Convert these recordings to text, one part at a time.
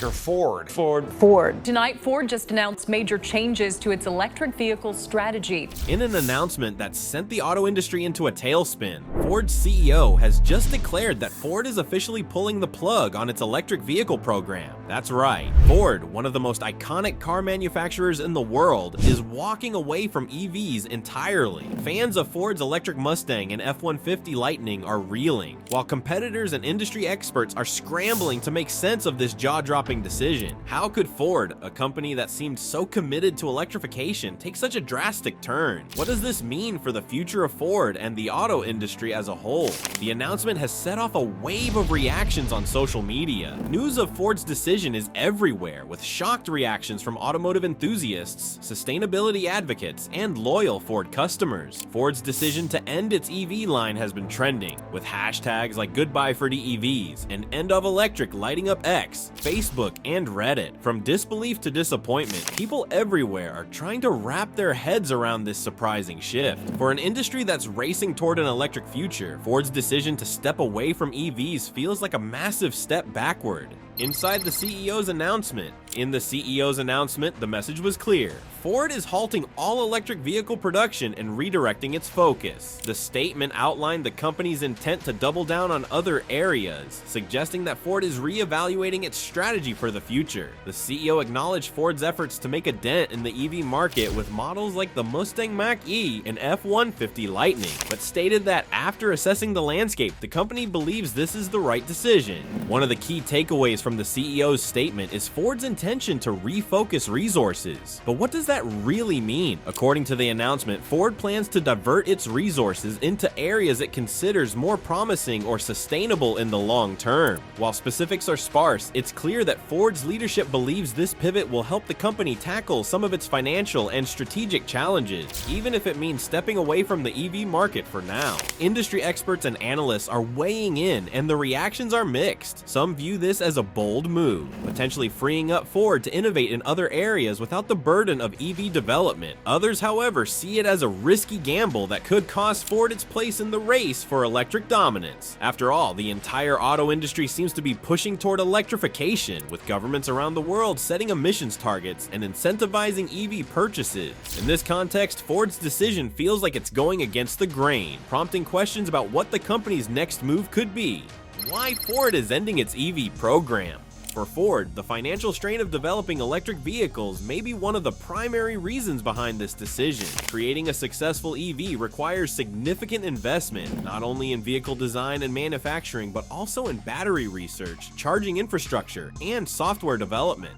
Or Ford. Ford. Tonight, Ford just announced major changes to its electric vehicle strategy. In an announcement that sent the auto industry into a tailspin, Ford's CEO has just declared that Ford is officially pulling the plug on its electric vehicle program. That's right, Ford, one of the most iconic car manufacturers in the world, is walking away from EVs entirely. Fans of Ford's electric Mustang and F-150 Lightning are reeling, while competitors and industry experts are scrambling to make sense of this jaw-dropping decision. How could Ford, a company that seemed so committed to electrification, take such a drastic turn? What does this mean for the future of Ford and the auto industry as a whole? The announcement has set off a wave of reactions on social media. News of Ford's decision is everywhere, with shocked reactions from automotive enthusiasts, sustainability advocates, and loyal Ford customers. Ford's decision to end its EV line has been trending, with hashtags like "Goodbye for EVs" and "End of Electric" lighting up X, Facebook, and Reddit. From disbelief to disappointment, people everywhere are trying to wrap their heads around this surprising shift. For an industry that's racing toward an electric future, Ford's decision to step away from EVs feels like a massive step backward. Inside the CEO's announcement, the message was clear. Ford is halting all electric vehicle production and redirecting its focus. The statement outlined the company's intent to double down on other areas, suggesting that Ford is reevaluating its strategy for the future. The CEO acknowledged Ford's efforts to make a dent in the EV market with models like the Mustang Mach-E and F-150 Lightning, but stated that after assessing the landscape, the company believes this is the right decision. One of the key takeaways from the CEO's statement is Ford's intention to refocus resources. But what does that really mean? According to the announcement, Ford plans to divert its resources into areas it considers more promising or sustainable in the long term. While specifics are sparse, it's clear that Ford's leadership believes this pivot will help the company tackle some of its financial and strategic challenges, even if it means stepping away from the EV market for now. Industry experts and analysts are weighing in, and the reactions are mixed. Some view this as a bold move, potentially freeing up Ford to innovate in other areas without the burden of EV development. Others, however, see it as a risky gamble that could cost Ford its place in the race for electric dominance. After all, the entire auto industry seems to be pushing toward electrification, with governments around the world setting emissions targets and incentivizing EV purchases. In this context, Ford's decision feels like it's going against the grain, prompting questions about what the company's next move could be. Why Ford is ending its EV program? For Ford, the financial strain of developing electric vehicles may be one of the primary reasons behind this decision. Creating a successful EV requires significant investment, not only in vehicle design and manufacturing, but also in battery research, charging infrastructure, and software development.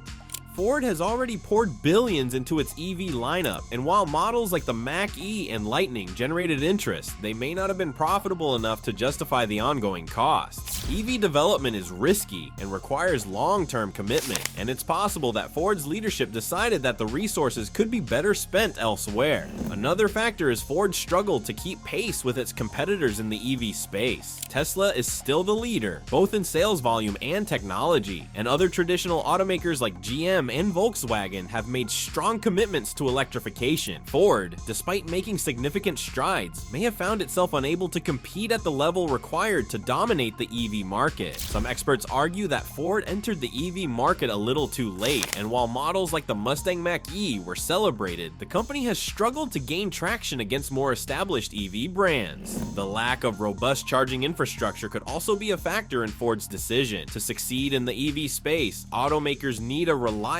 Ford has already poured billions into its EV lineup, and while models like the Mach-E and Lightning generated interest, they may not have been profitable enough to justify the ongoing costs. EV development is risky and requires long-term commitment, and it's possible that Ford's leadership decided that the resources could be better spent elsewhere. Another factor is Ford's struggle to keep pace with its competitors in the EV space. Tesla is still the leader, both in sales volume and technology, and other traditional automakers like GM and Volkswagen have made strong commitments to electrification. Ford, despite making significant strides, may have found itself unable to compete at the level required to dominate the EV market. Some experts argue that Ford entered the EV market a little too late, and while models like the Mustang Mach-E were celebrated, the company has struggled to gain traction against more established EV brands. The lack of robust charging infrastructure could also be a factor in Ford's decision. To succeed in the EV space, automakers need a reliable,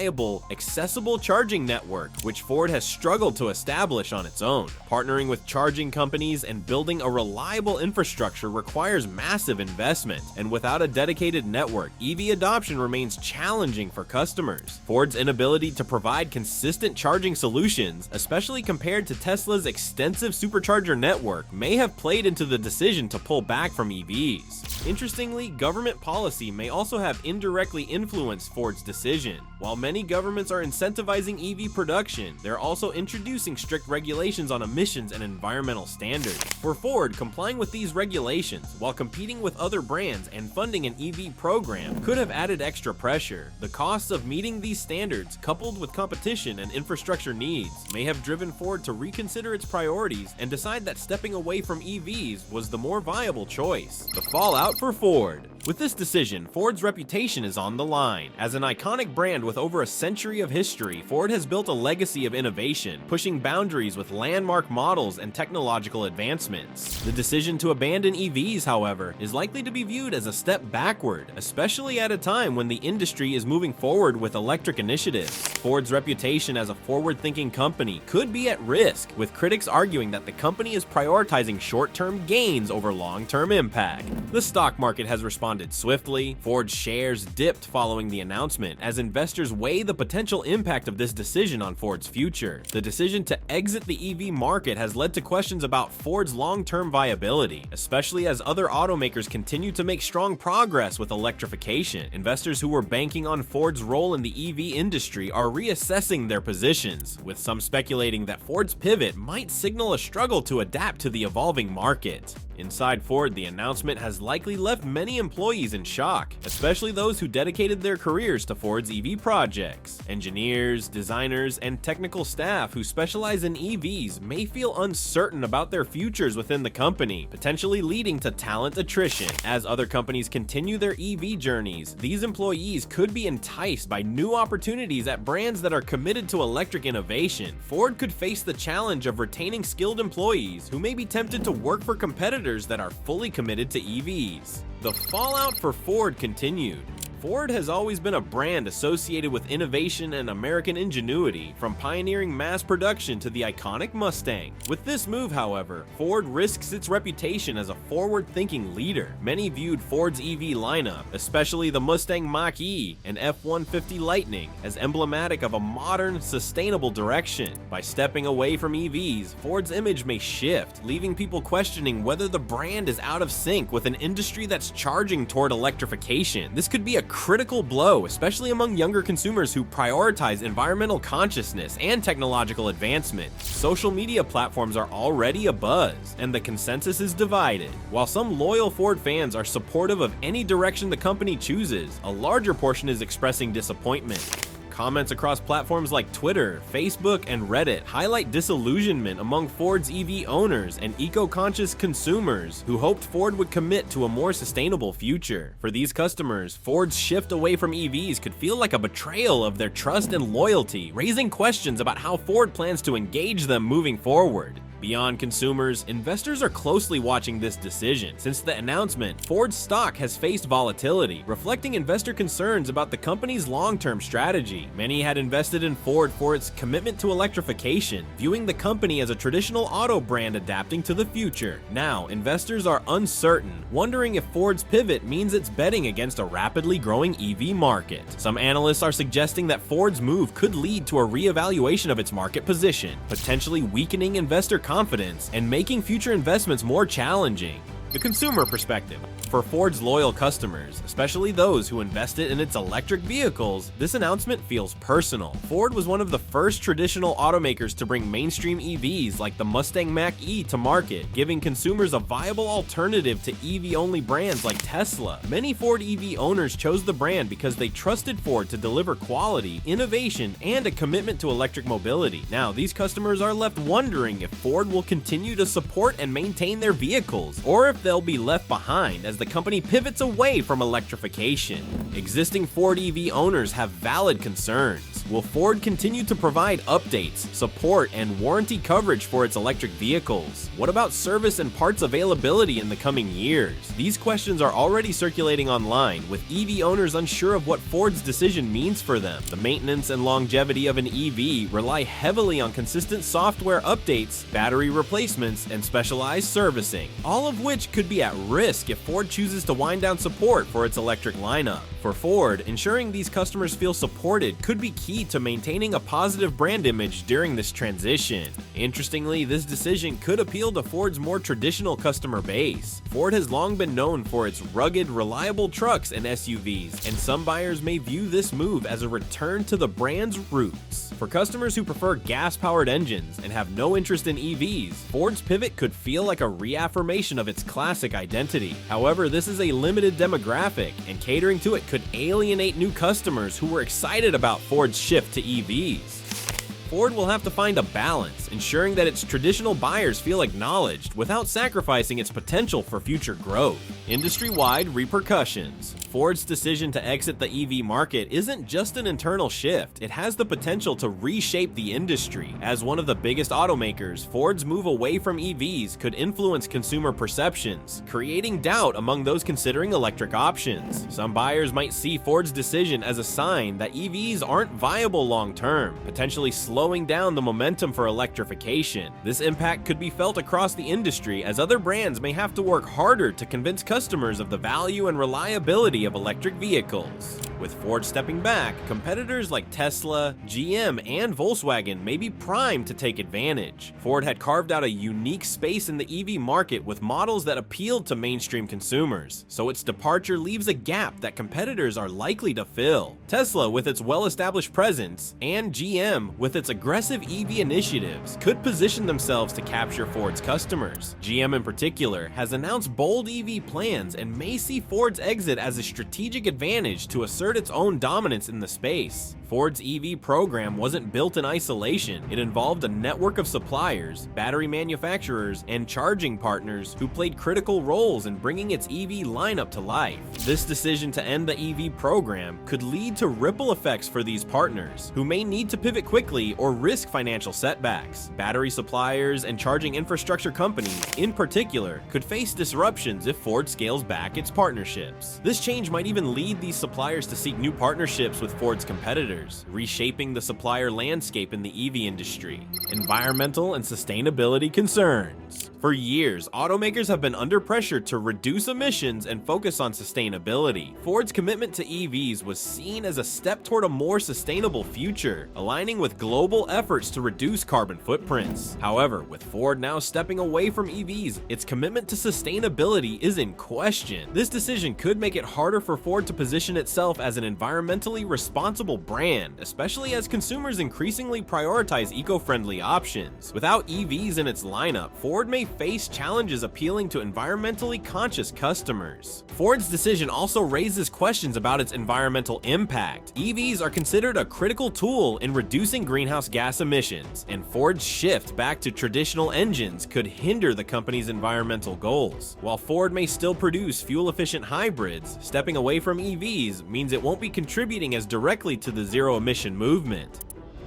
accessible charging network, which Ford has struggled to establish on its own. Partnering with charging companies and building a reliable infrastructure requires massive investment, and without a dedicated network, EV adoption remains challenging for customers. Ford's inability to provide consistent charging solutions, especially compared to Tesla's extensive supercharger network, may have played into the decision to pull back from EVs. Interestingly, government policy may also have indirectly influenced Ford's decision. While many governments are incentivizing EV production, they're also introducing strict regulations on emissions and environmental standards. For Ford, complying with these regulations while competing with other brands and funding an EV program could have added extra pressure. The costs of meeting these standards, coupled with competition and infrastructure needs, may have driven Ford to reconsider its priorities and decide that stepping away from EVs was the more viable choice. The fallout for Ford. With this decision, Ford's reputation is on the line. As an iconic brand with over a century of history, Ford has built a legacy of innovation, pushing boundaries with landmark models and technological advancements. The decision to abandon EVs, however, is likely to be viewed as a step backward, especially at a time when the industry is moving forward with electric initiatives. Ford's reputation as a forward-thinking company could be at risk, with critics arguing that the company is prioritizing short-term gains over long-term impact. The stock market has responded swiftly. Ford's shares dipped following the announcement as investors weigh the potential impact of this decision on Ford's future. The decision to exit the EV market has led to questions about Ford's long-term viability, especially as other automakers continue to make strong progress with electrification. Investors who were banking on Ford's role in the EV industry are reassessing their positions, with some speculating that Ford's pivot might signal a struggle to adapt to the evolving market. Inside Ford, the announcement has likely left many employees in shock, especially those who dedicated their careers to Ford's EV projects. Engineers, designers, and technical staff who specialize in EVs may feel uncertain about their futures within the company, potentially leading to talent attrition. As other companies continue their EV journeys, these employees could be enticed by new opportunities at brands that are committed to electric innovation. Ford could face the challenge of retaining skilled employees who may be tempted to work for competitors that are fully committed to EVs. The fallout for Ford continued. Ford has always been a brand associated with innovation and American ingenuity, from pioneering mass production to the iconic Mustang. With this move, however, Ford risks its reputation as a forward-thinking leader. Many viewed Ford's EV lineup, especially the Mustang Mach-E and F-150 Lightning, as emblematic of a modern, sustainable direction. By stepping away from EVs, Ford's image may shift, leaving people questioning whether the brand is out of sync with an industry that's charging toward electrification. This could be a critical blow, especially among younger consumers who prioritize environmental consciousness and technological advancement. Social media platforms are already abuzz, and the consensus is divided. While some loyal Ford fans are supportive of any direction the company chooses, a larger portion is expressing disappointment. Comments across platforms like Twitter, Facebook, and Reddit highlight disillusionment among Ford's EV owners and eco-conscious consumers who hoped Ford would commit to a more sustainable future. For these customers, Ford's shift away from EVs could feel like a betrayal of their trust and loyalty, raising questions about how Ford plans to engage them moving forward. Beyond consumers, investors are closely watching this decision. Since the announcement, Ford's stock has faced volatility, reflecting investor concerns about the company's long-term strategy. Many had invested in Ford for its commitment to electrification, viewing the company as a traditional auto brand adapting to the future. Now, investors are uncertain, wondering if Ford's pivot means it's betting against a rapidly growing EV market. Some analysts are suggesting that Ford's move could lead to a reevaluation of its market position, potentially weakening investor confidence and making future investments more challenging. The consumer perspective. For Ford's loyal customers, especially those who invested in its electric vehicles, this announcement feels personal. Ford was one of the first traditional automakers to bring mainstream EVs like the Mustang Mach-E to market, giving consumers a viable alternative to EV-only brands like Tesla. Many Ford EV owners chose the brand because they trusted Ford to deliver quality, innovation, and a commitment to electric mobility. Now, these customers are left wondering if Ford will continue to support and maintain their vehicles, or if they'll be left behind as the company pivots away from electrification. Existing Ford EV owners have valid concerns. Will Ford continue to provide updates, support, and warranty coverage for its electric vehicles? What about service and parts availability in the coming years? These questions are already circulating online, with EV owners unsure of what Ford's decision means for them. The maintenance and longevity of an EV rely heavily on consistent software updates, battery replacements, and specialized servicing, all of which could be at risk if Ford chooses to wind down support for its electric lineup. For Ford, ensuring these customers feel supported could be key to maintaining a positive brand image during this transition. Interestingly, this decision could appeal to Ford's more traditional customer base. Ford has long been known for its rugged, reliable trucks and SUVs, and some buyers may view this move as a return to the brand's roots. For customers who prefer gas-powered engines and have no interest in EVs, Ford's pivot could feel like a reaffirmation of its classic identity. However, this is a limited demographic, and catering to it could alienate new customers who were excited about Ford's shift to EVs. Ford will have to find a balance, ensuring that its traditional buyers feel acknowledged without sacrificing its potential for future growth. Industry-wide repercussions. Ford's decision to exit the EV market isn't just an internal shift, it has the potential to reshape the industry. As one of the biggest automakers, Ford's move away from EVs could influence consumer perceptions, creating doubt among those considering electric options. Some buyers might see Ford's decision as a sign that EVs aren't viable long-term, potentially slowing down the momentum for electrification. This impact could be felt across the industry as other brands may have to work harder to convince customers of the value and reliability of electric vehicles. With Ford stepping back, competitors like Tesla, GM, and Volkswagen may be primed to take advantage. Ford had carved out a unique space in the EV market with models that appealed to mainstream consumers, so its departure leaves a gap that competitors are likely to fill. Tesla, with its well-established presence, and GM, with its aggressive EV initiatives, could position themselves to capture Ford's customers. GM in particular has announced bold EV plans and may see Ford's exit as a strategic advantage to assert its own dominance in the space. Ford's EV program wasn't built in isolation. It involved a network of suppliers, battery manufacturers, and charging partners who played critical roles in bringing its EV lineup to life. This decision to end the EV program could lead to ripple effects for these partners, who may need to pivot quickly or risk financial setbacks. Battery suppliers and charging infrastructure companies, in particular, could face disruptions if Ford scales back its partnerships. This change might even lead these suppliers to seek new partnerships with Ford's competitors, reshaping the supplier landscape in the EV industry. Environmental and sustainability concerns. For years, automakers have been under pressure to reduce emissions and focus on sustainability. Ford's commitment to EVs was seen as a step toward a more sustainable future, aligning with global efforts to reduce carbon footprints. However, with Ford now stepping away from EVs, its commitment to sustainability is in question. This decision could make it harder for Ford to position itself as an environmentally responsible brand, especially as consumers increasingly prioritize eco-friendly options. Without EVs in its lineup, Ford may face challenges appealing to environmentally conscious customers. Ford's decision also raises questions about its environmental impact. EVs are considered a critical tool in reducing greenhouse gas emissions, and Ford's shift back to traditional engines could hinder the company's environmental goals. While Ford may still produce fuel-efficient hybrids, stepping away from EVs means it won't be contributing as directly to the zero-emission movement.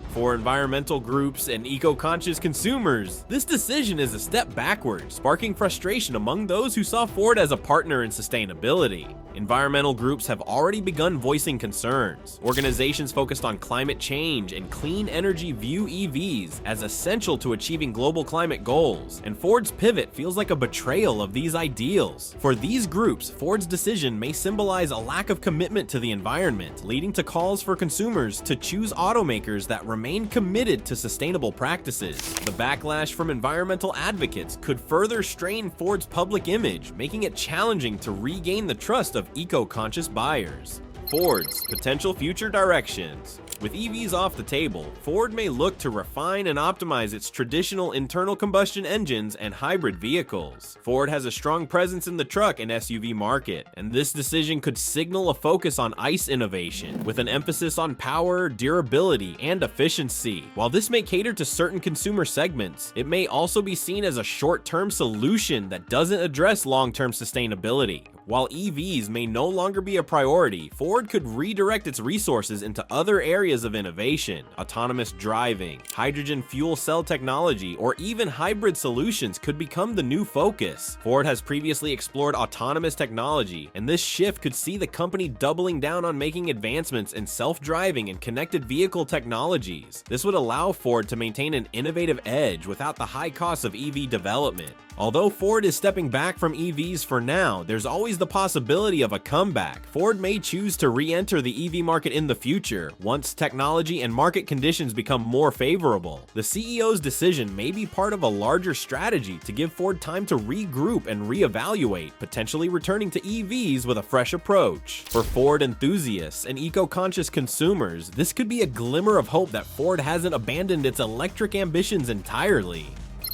For environmental groups and eco-conscious consumers, this decision is a step backward, sparking frustration among those who saw Ford as a partner in sustainability. Environmental groups have already begun voicing concerns. Organizations focused on climate change and clean energy view EVs as essential to achieving global climate goals, and Ford's pivot feels like a betrayal of these ideals. For these groups, Ford's decision may symbolize a lack of commitment to the environment, leading to calls for consumers to choose automakers that remain committed to sustainable practices. The backlash from environmental advocates could further strain Ford's public image, making it challenging to regain the trust of eco-conscious buyers. Ford's potential future directions. With EVs off the table, Ford may look to refine and optimize its traditional internal combustion engines and hybrid vehicles. Ford has a strong presence in the truck and SUV market, and this decision could signal a focus on ICE innovation, with an emphasis on power, durability, and efficiency. While this may cater to certain consumer segments, it may also be seen as a short-term solution that doesn't address long-term sustainability. While EVs may no longer be a priority, Ford could redirect its resources into other areas of innovation. Autonomous driving, hydrogen fuel cell technology, or even hybrid solutions could become the new focus. Ford has previously explored autonomous technology, and this shift could see the company doubling down on making advancements in self-driving and connected vehicle technologies. This would allow Ford to maintain an innovative edge without the high costs of EV development. Although Ford is stepping back from EVs for now, there's always the possibility of a comeback. Ford may choose to re-enter the EV market in the future, once technology and market conditions become more favorable. The CEO's decision may be part of a larger strategy to give Ford time to regroup and reevaluate, potentially returning to EVs with a fresh approach. For Ford enthusiasts and eco-conscious consumers, this could be a glimmer of hope that Ford hasn't abandoned its electric ambitions entirely.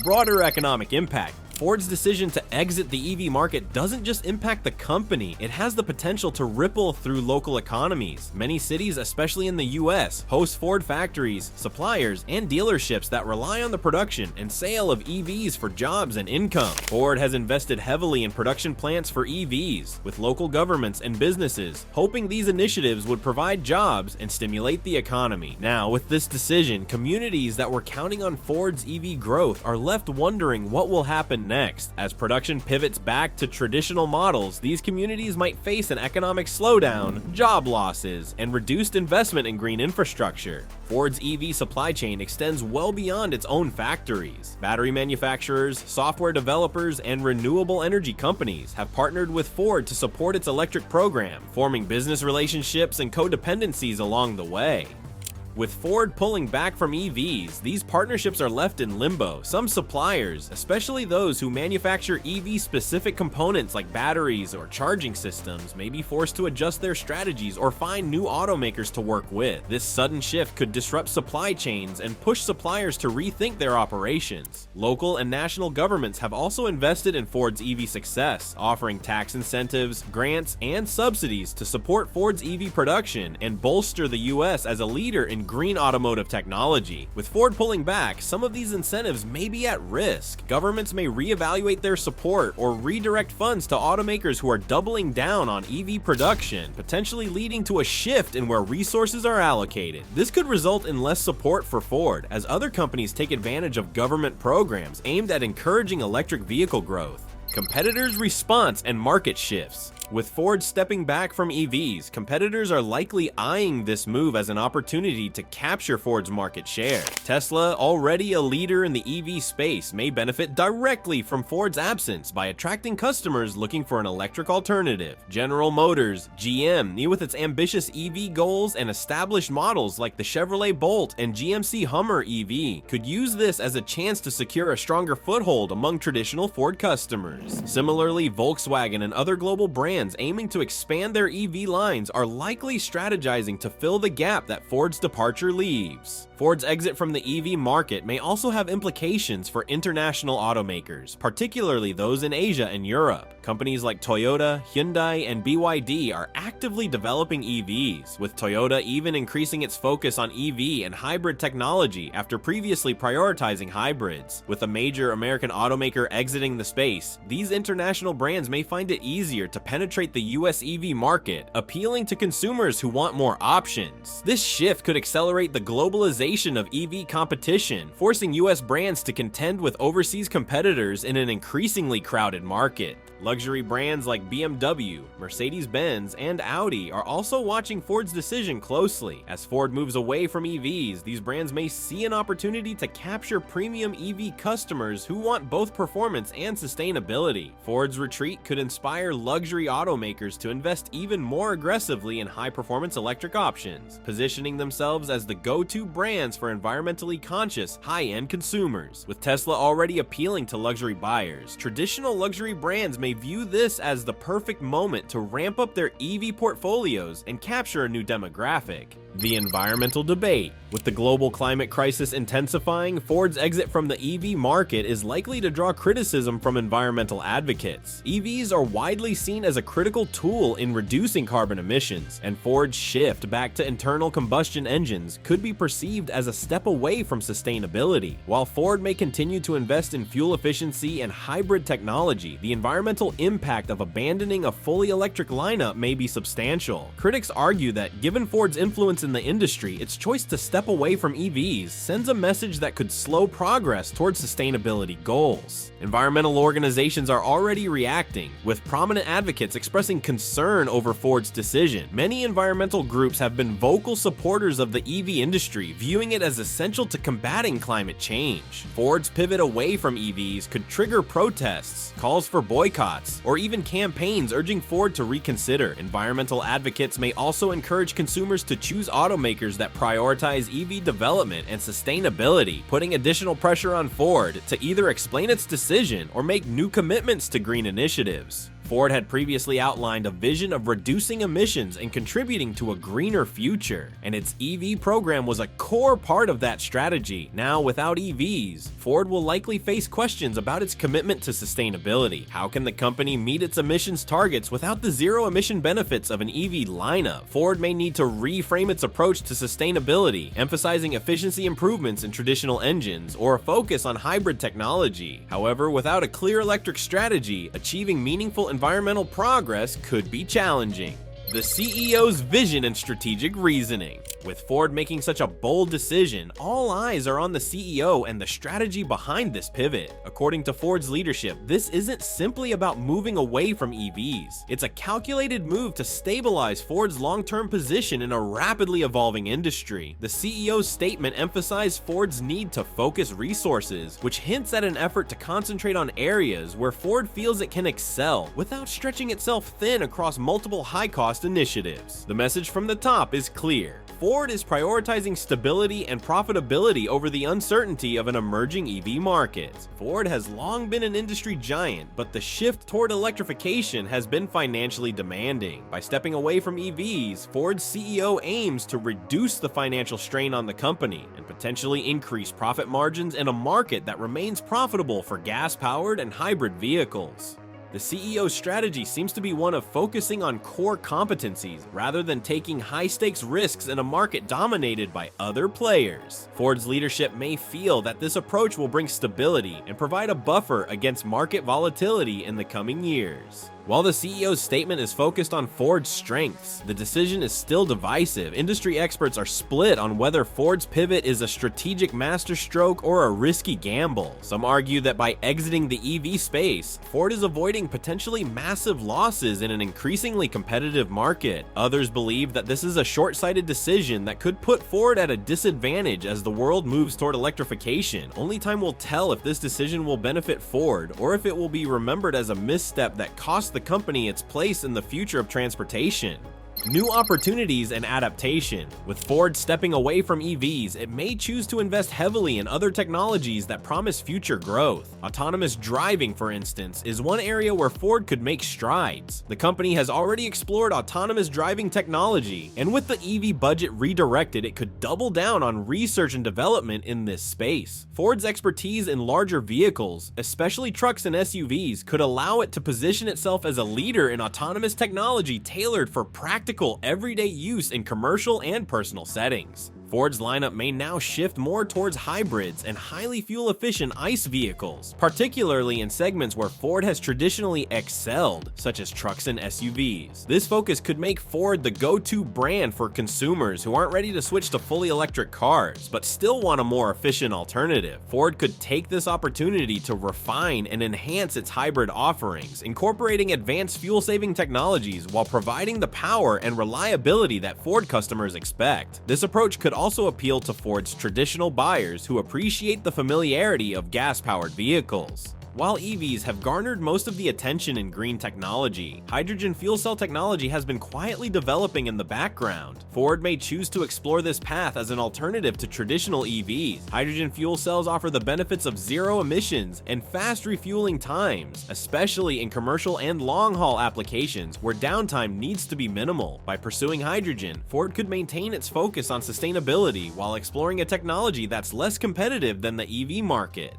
Broader economic impact. Ford's decision to exit the EV market doesn't just impact the company, it has the potential to ripple through local economies. Many cities, especially in the US, host Ford factories, suppliers, and dealerships that rely on the production and sale of EVs for jobs and income. Ford has invested heavily in production plants for EVs, with local governments and businesses hoping these initiatives would provide jobs and stimulate the economy. Now, with this decision, communities that were counting on Ford's EV growth are left wondering what will happen next. As production pivots back to traditional models, these communities might face an economic slowdown, job losses, and reduced investment in green infrastructure. Ford's EV supply chain extends well beyond its own factories. Battery manufacturers, software developers, and renewable energy companies have partnered with Ford to support its electric program, forming business relationships and codependencies along the way. With Ford pulling back from EVs, these partnerships are left in limbo. Some suppliers, especially those who manufacture EV-specific components like batteries or charging systems, may be forced to adjust their strategies or find new automakers to work with. This sudden shift could disrupt supply chains and push suppliers to rethink their operations. Local and national governments have also invested in Ford's EV success, offering tax incentives, grants, and subsidies to support Ford's EV production and bolster the US as a leader in green automotive technology. With Ford pulling back, some of these incentives may be at risk. Governments may reevaluate their support or redirect funds to automakers who are doubling down on EV production, potentially leading to a shift in where resources are allocated. This could result in less support for Ford, as other companies take advantage of government programs aimed at encouraging electric vehicle growth. Competitors' response and market shifts. With Ford stepping back from EVs, competitors are likely eyeing this move as an opportunity to capture Ford's market share. Tesla, already a leader in the EV space, may benefit directly from Ford's absence by attracting customers looking for an electric alternative. General Motors, GM, with its ambitious EV goals and established models like the Chevrolet Bolt and GMC Hummer EV, could use this as a chance to secure a stronger foothold among traditional Ford customers. Similarly, Volkswagen and other global brands aiming to expand their EV lines are likely strategizing to fill the gap that Ford's departure leaves. Ford's exit from the EV market may also have implications for international automakers, particularly those in Asia and Europe. Companies like Toyota, Hyundai, and BYD are actively developing EVs, with Toyota even increasing its focus on EV and hybrid technology after previously prioritizing hybrids. With a major American automaker exiting the space, these international brands may find it easier to penetrate the US EV market, appealing to consumers who want more options. This shift could accelerate the globalization of EV competition, forcing US brands to contend with overseas competitors in an increasingly crowded market. Luxury brands like BMW, Mercedes-Benz, and Audi are also watching Ford's decision closely. As Ford moves away from EVs, these brands may see an opportunity to capture premium EV customers who want both performance and sustainability. Ford's retreat could inspire luxury automakers to invest even more aggressively in high-performance electric options, positioning themselves as the go-to brands for environmentally conscious, high-end consumers. With Tesla already appealing to luxury buyers, traditional luxury brands may view this as the perfect moment to ramp up their EV portfolios and capture a new demographic. The environmental debate. With the global climate crisis intensifying, Ford's exit from the EV market is likely to draw criticism from environmental advocates. EVs are widely seen as a critical tool in reducing carbon emissions, and Ford's shift back to internal combustion engines could be perceived as a step away from sustainability. While Ford may continue to invest in fuel efficiency and hybrid technology, the environmental impact of abandoning a fully electric lineup may be substantial. Critics argue that, given Ford's influence in the industry, its choice to step away from EVs sends a message that could slow progress towards sustainability goals. Environmental organizations are already reacting, with prominent advocates expressing concern over Ford's decision. Many environmental groups have been vocal supporters of the EV industry, viewing it as essential to combating climate change. Ford's pivot away from EVs could trigger protests, calls for boycotts, or even campaigns urging Ford to reconsider. Environmental advocates may also encourage consumers to choose automakers that prioritize EV development and sustainability, putting additional pressure on Ford to either explain its decision or make new commitments to green initiatives. Ford had previously outlined a vision of reducing emissions and contributing to a greener future, and its EV program was a core part of that strategy. Now, without EVs, Ford will likely face questions about its commitment to sustainability. How can the company meet its emissions targets without the zero-emission benefits of an EV lineup? Ford may need to reframe its approach to sustainability, emphasizing efficiency improvements in traditional engines or a focus on hybrid technology. However, without a clear electric strategy, achieving meaningful environmental progress could be challenging. The CEO's vision and strategic reasoning. With Ford making such a bold decision, all eyes are on the CEO and the strategy behind this pivot. According to Ford's leadership, this isn't simply about moving away from EVs. It's a calculated move to stabilize Ford's long-term position in a rapidly evolving industry. The CEO's statement emphasized Ford's need to focus resources, which hints at an effort to concentrate on areas where Ford feels it can excel without stretching itself thin across multiple high-cost initiatives. The message from the top is clear. Ford is prioritizing stability and profitability over the uncertainty of an emerging EV market. Ford has long been an industry giant, but the shift toward electrification has been financially demanding. By stepping away from EVs, Ford's CEO aims to reduce the financial strain on the company and potentially increase profit margins in a market that remains profitable for gas-powered and hybrid vehicles. The CEO's strategy seems to be one of focusing on core competencies rather than taking high-stakes risks in a market dominated by other players. Ford's leadership may feel that this approach will bring stability and provide a buffer against market volatility in the coming years. While the CEO's statement is focused on Ford's strengths, the decision is still divisive. Industry experts are split on whether Ford's pivot is a strategic masterstroke or a risky gamble. Some argue that by exiting the EV space, Ford is avoiding potentially massive losses in an increasingly competitive market. Others believe that this is a short-sighted decision that could put Ford at a disadvantage as the world moves toward electrification. Only time will tell if this decision will benefit Ford or if it will be remembered as a misstep that cost the company its place in the future of transportation. New opportunities and adaptation. With Ford stepping away from EVs, it may choose to invest heavily in other technologies that promise future growth. Autonomous driving, for instance, is one area where Ford could make strides. The company has already explored autonomous driving technology, and with the EV budget redirected, it could double down on research and development in this space. Ford's expertise in larger vehicles, especially trucks and SUVs, could allow it to position itself as a leader in autonomous technology tailored for practical everyday use in commercial and personal settings. Ford's lineup may now shift more towards hybrids and highly fuel-efficient ICE vehicles, particularly in segments where Ford has traditionally excelled, such as trucks and SUVs. This focus could make Ford the go-to brand for consumers who aren't ready to switch to fully electric cars, but still want a more efficient alternative. Ford could take this opportunity to refine and enhance its hybrid offerings, incorporating advanced fuel-saving technologies while providing the power and reliability that Ford customers expect. This approach could also appeal to Ford's traditional buyers who appreciate the familiarity of gas-powered vehicles. While EVs have garnered most of the attention in green technology, hydrogen fuel cell technology has been quietly developing in the background. Ford may choose to explore this path as an alternative to traditional EVs. Hydrogen fuel cells offer the benefits of zero emissions and fast refueling times, especially in commercial and long-haul applications where downtime needs to be minimal. By pursuing hydrogen, Ford could maintain its focus on sustainability while exploring a technology that's less competitive than the EV market.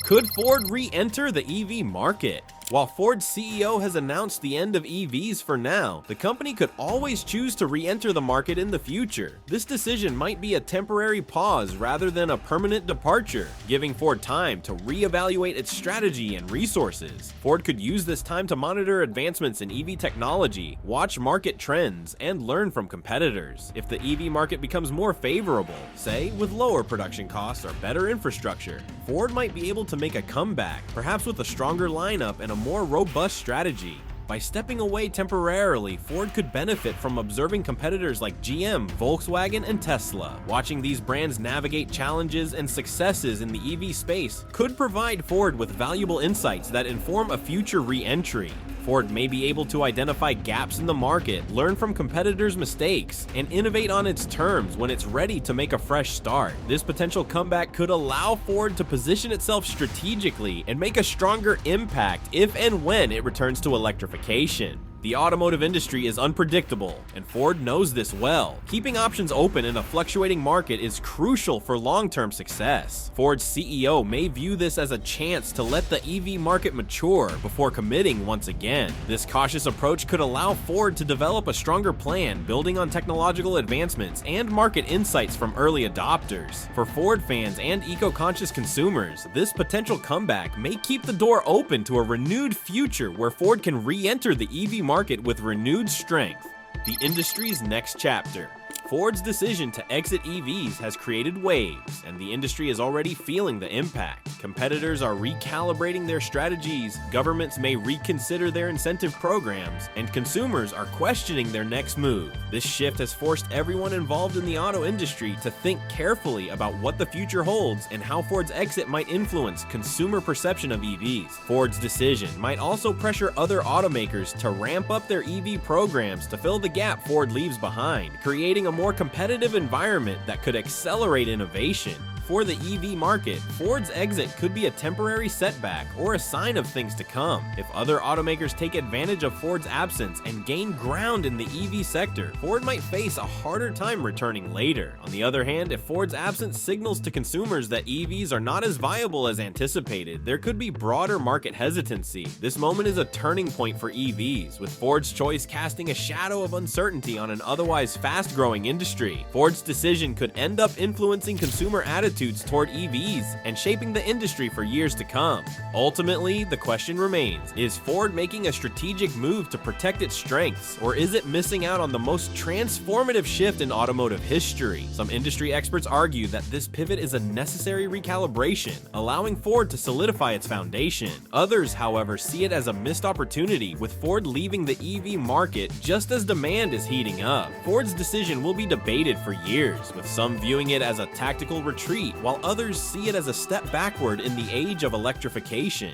Could Ford re-enter the EV market? While Ford's CEO has announced the end of EVs for now, the company could always choose to re-enter the market in the future. This decision might be a temporary pause rather than a permanent departure, giving Ford time to reevaluate its strategy and resources. Ford could use this time to monitor advancements in EV technology, watch market trends, and learn from competitors. If the EV market becomes more favorable, say with lower production costs or better infrastructure, Ford might be able to make a comeback, perhaps with a stronger lineup and a more robust strategy. By stepping away temporarily, Ford could benefit from observing competitors like GM, Volkswagen, and Tesla. Watching these brands navigate challenges and successes in the EV space could provide Ford with valuable insights that inform a future re-entry. Ford may be able to identify gaps in the market, learn from competitors' mistakes, and innovate on its terms when it's ready to make a fresh start. This potential comeback could allow Ford to position itself strategically and make a stronger impact if and when it returns to electrification. The automotive industry is unpredictable, and Ford knows this well. Keeping options open in a fluctuating market is crucial for long-term success. Ford's CEO may view this as a chance to let the EV market mature before committing once again. This cautious approach could allow Ford to develop a stronger plan, building on technological advancements and market insights from early adopters. For Ford fans and eco-conscious consumers, this potential comeback may keep the door open to a renewed future where Ford can re-enter the EV market with renewed strength. The industry's next chapter. Ford's decision to exit EVs has created waves, and the industry is already feeling the impact. Competitors are recalibrating their strategies, governments may reconsider their incentive programs, and consumers are questioning their next move. This shift has forced everyone involved in the auto industry to think carefully about what the future holds and how Ford's exit might influence consumer perception of EVs. Ford's decision might also pressure other automakers to ramp up their EV programs to fill the gap Ford leaves behind, creating a more competitive environment that could accelerate innovation. For the EV market, Ford's exit could be a temporary setback or a sign of things to come. If other automakers take advantage of Ford's absence and gain ground in the EV sector, Ford might face a harder time returning later. On the other hand, if Ford's absence signals to consumers that EVs are not as viable as anticipated, there could be broader market hesitancy. This moment is a turning point for EVs, with Ford's choice casting a shadow of uncertainty on an otherwise fast-growing industry. Ford's decision could end up influencing consumer attitudes toward EVs and shaping the industry for years to come. Ultimately, the question remains, is Ford making a strategic move to protect its strengths, or is it missing out on the most transformative shift in automotive history? Some industry experts argue that this pivot is a necessary recalibration, allowing Ford to solidify its foundation. Others, however, see it as a missed opportunity, with Ford leaving the EV market just as demand is heating up. Ford's decision will be debated for years, with some viewing it as a tactical retreat, while others see it as a step backward in the age of electrification.